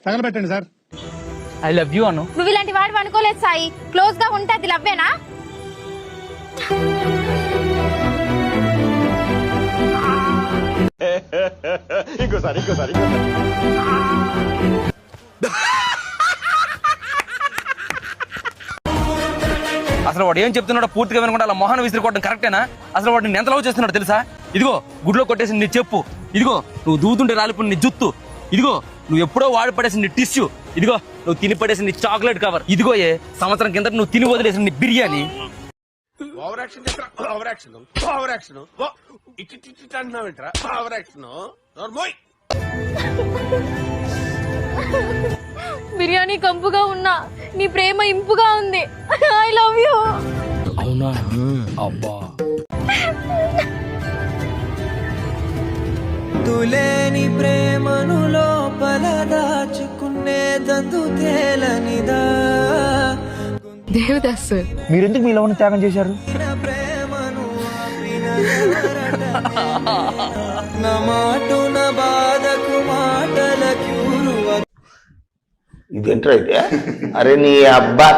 తగలబెట్టండి sir. I love you అను. నువ్వు ఇలాంటి వాడు అనుకోలేదు సాయి. క్లోజ్ గా ఉంటే అది లవ్వేనా? ఇంకోసారి అసలు వాడు ఏం చెప్తున్నాడో పూర్తిగా వినకుండా అలా మొహాన్ని విసిరికోవడం కరెక్టేనా? అసలు వాడు నేను ఎంత లవ్ చేస్తున్నాడు తెలుసా? ఇదిగో గుడ్లో కొట్టేసి నీ చెప్పు, ఇదిగో నువ్వు దూతుంటే రాలిపోయిన నీ జుత్తు, ఇదిగో నువ్వు ఎప్పుడో వాడి పడేసిన నీ టిష్యూ, ఇదిగో నువ్వు తిని పడేసిన నీ చాక్లెట్ కవర్, ఇదిగో సంవత్సరం కింద నువ్వు తిని వదిలేసిన నీ బిర్యానీ. బిర్యానీ కంపుగా ఉన్నా నీ ప్రేమ ఇంపుగా ఉంది. I love you. అవునా? అబ్బా. తులేని ప్రేమను లోపల దాచుకునేదందు తేలనిదా. దేవదాస్ సార్, మీరెందుకు మీ లవ్ని త్యాగం చేశారు? ప్రేమను నా మాటున బాధకు మాటల క్యూరువ. ఇదేంట్రా అయితే? అరే నీ అబ్బా